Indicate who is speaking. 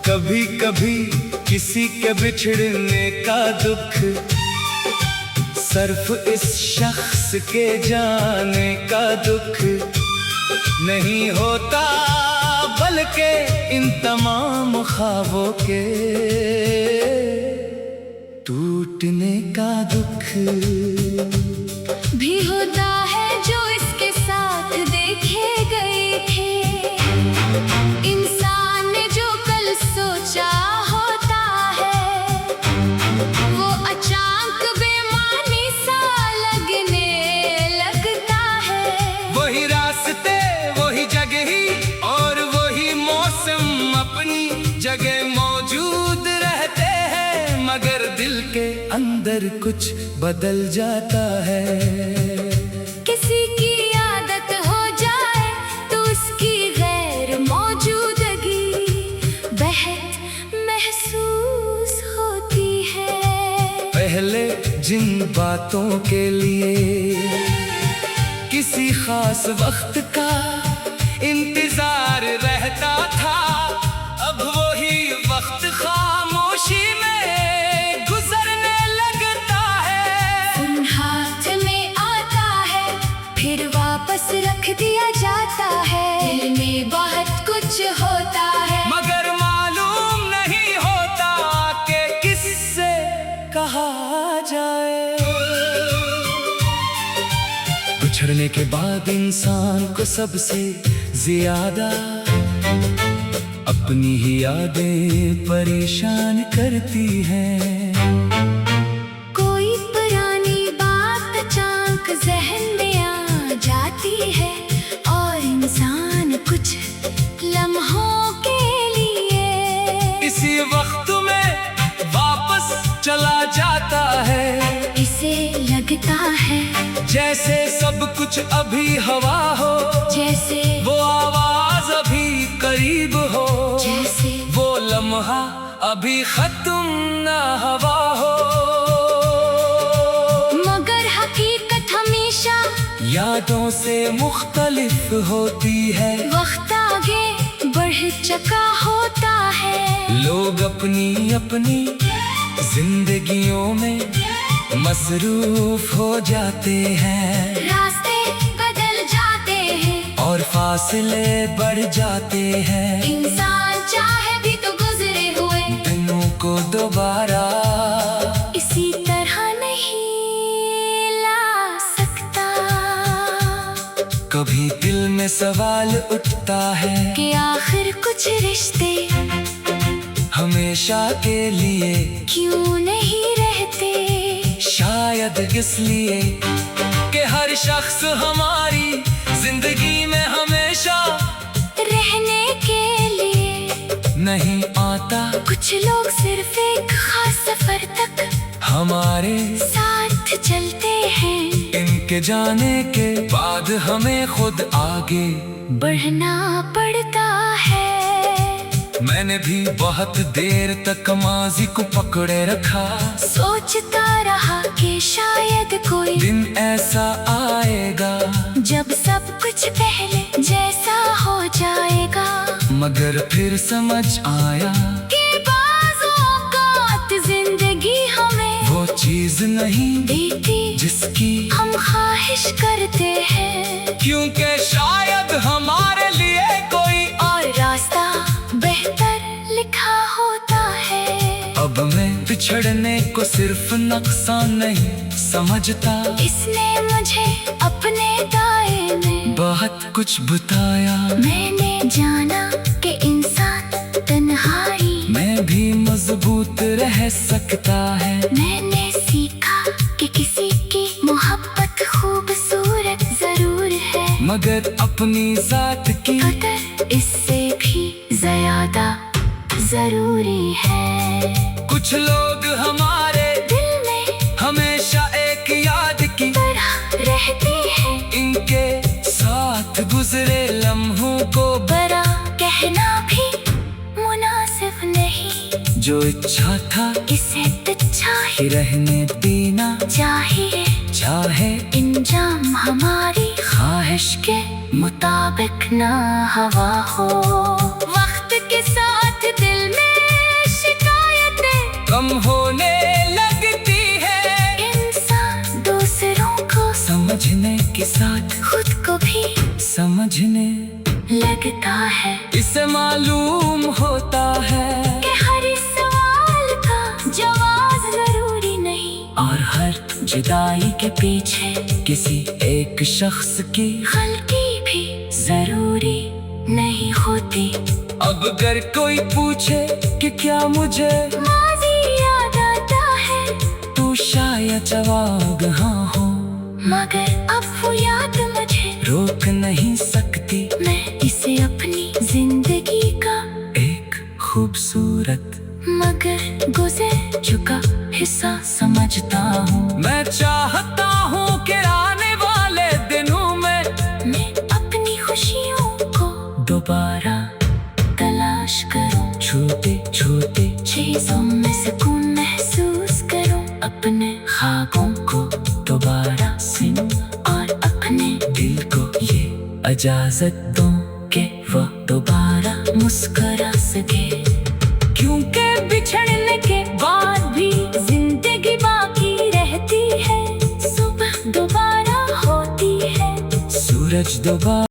Speaker 1: कभी कभी किसी के बिछड़ने का दुख सिर्फ इस शख्स के जाने का दुख नहीं होता, बल्कि इन तमाम ख्वाबों के टूटने का दुख
Speaker 2: भी होता है जो इसके साथ देखे गए थे। इंसान ने जो कल सोचा होता है, वो अचानक बेमानी सा लगने लगता है।
Speaker 1: वही रास्ते, वही जगह और वही मौसम अपनी जगह मौजूद रहते हैं, मगर दिल के अंदर कुछ बदल जाता है।
Speaker 2: किसी की आदत हो जाए तो उसकी गैर मौजूदगी बेहद महसूस होती है।
Speaker 1: पहले जिन बातों के लिए किसी खास वक्त का इंतजार रहता था, अब वही वक्त खामोशी में गुजरने लगता है।
Speaker 2: फोन हाथ में आता है, फिर वापस रख दिया जाता है। दिल में बहुत कुछ होता है,
Speaker 1: मगर मालूम नहीं होता कि किससे कहा जाए। बिछड़ने के बाद इंसान को सबसे ज्यादा अपनी ही यादें परेशान करती हैं।
Speaker 2: कोई पुरानी बात अचानक जहन में आ जाती है और इंसान कुछ लम्हों के लिए
Speaker 1: इसी वक्त में वापस चला जाता है।
Speaker 2: इसे लगता है
Speaker 1: जैसे सब कुछ अभी हवा हो,
Speaker 2: जैसे
Speaker 1: वो आवाज अभी करीब हो,
Speaker 2: जैसे
Speaker 1: वो लम्हा अभी खत्म ना हवा हो।
Speaker 2: मगर हकीकत हमेशा
Speaker 1: यादों से मुख्तलिफ होती है।
Speaker 2: वक्त आगे बढ़ चुका होता है।
Speaker 1: लोग अपनी अपनी जिंदगियों में मसरूफ हो जाते हैं,
Speaker 2: रास्ते बदल जाते हैं
Speaker 1: और फासले बढ़ जाते हैं।
Speaker 2: इंसान चाहे भी तो गुजरे हुए
Speaker 1: दिनों को दोबारा
Speaker 2: इसी तरह नहीं ला सकता।
Speaker 1: कभी दिल में सवाल उठता है
Speaker 2: कि आखिर कुछ रिश्ते
Speaker 1: हमेशा के लिए
Speaker 2: क्यों नहीं रहते।
Speaker 1: शायद इसलिए कि हर शख्स हमारी जिंदगी में हमेशा
Speaker 2: रहने के लिए
Speaker 1: नहीं आता।
Speaker 2: कुछ लोग सिर्फ एक खास सफर तक
Speaker 1: हमारे
Speaker 2: साथ चलते हैं,
Speaker 1: इनके जाने के बाद हमें खुद आगे
Speaker 2: बढ़ना पड़ता है।
Speaker 1: मैंने भी बहुत देर तक माजी को पकड़े रखा,
Speaker 2: सोचता रहा कि शायद कोई
Speaker 1: दिन ऐसा आएगा
Speaker 2: जब सब कुछ पहले जैसा हो जाएगा।
Speaker 1: मगर फिर समझ आया
Speaker 2: कि बाज़ औक़ात जिंदगी हमें
Speaker 1: वो चीज नहीं
Speaker 2: देती
Speaker 1: जिसकी
Speaker 2: हम ख्वाहिश करते हैं,
Speaker 1: क्योंकि शायद हमारे लिए कोई
Speaker 2: और रास्ता बेहतर लिखा होता है।
Speaker 1: अब मैं बिछड़ने को सिर्फ नुकसान नहीं समझता।
Speaker 2: इसने मुझे अपने दायरे में
Speaker 1: बहुत कुछ बताया,
Speaker 2: मैंने जाना कि इंसान तन्हाई
Speaker 1: मैं भी मजबूत रह सकता है।
Speaker 2: मैंने सीखा कि किसी की मोहब्बत खूबसूरत जरूर है,
Speaker 1: मगर अपनी जात की
Speaker 2: कदर इससे भी ज्यादा जरूरी है।
Speaker 1: कुछ लोग हमारे
Speaker 2: दिल में
Speaker 1: हमेशा एक याद की
Speaker 2: तरह रहते हैं,
Speaker 1: इनके साथ गुजरे लम्हों को
Speaker 2: बड़ा कहना भी मुनासिब नहीं।
Speaker 1: जो इच्छा था
Speaker 2: इसे तुच्छा
Speaker 1: ही रहने देना
Speaker 2: चाहिए,
Speaker 1: चाहे
Speaker 2: इंजाम हमारी ख्वाहिश के मुताबिक ना हवा हो। वक्त के साथ दिल में
Speaker 1: समझने
Speaker 2: लगता है।
Speaker 1: इसे मालूम होता है
Speaker 2: कि हर सवाल का जवाब जरूरी नहीं,
Speaker 1: और हर जुदाई के पीछे किसी एक शख्स की
Speaker 2: गलती भी जरूरी नहीं होती।
Speaker 1: अब अगर कोई पूछे कि क्या मुझे
Speaker 2: माज़ी याद आता है,
Speaker 1: तो शायद जवाब हाँ हो,
Speaker 2: मगर अब वो याद मुझे
Speaker 1: रोक नहीं सकती।
Speaker 2: मैं इसे अपनी जिंदगी का
Speaker 1: एक खूबसूरत
Speaker 2: मगर गुजर चुका हिस्सा समझता हूँ।
Speaker 1: मैं चाहता हूँ कि आने वाले दिनों में
Speaker 2: मैं अपनी खुशियों को
Speaker 1: दोबारा
Speaker 2: तलाश करूँ,
Speaker 1: छोटे छोटे
Speaker 2: चीजों में सुकून महसूस करूँ,
Speaker 1: अपने ख्वाबों को दोबारा सुन,
Speaker 2: और अपने
Speaker 1: दिल को ये इजाजत दूं कि वो दोबारा
Speaker 2: मुस्कुरा सके।
Speaker 1: क्योंकि
Speaker 2: बिछड़ने के बाद भी जिंदगी बाकी रहती है, सुबह दोबारा होती है,
Speaker 1: सूरज दोबारा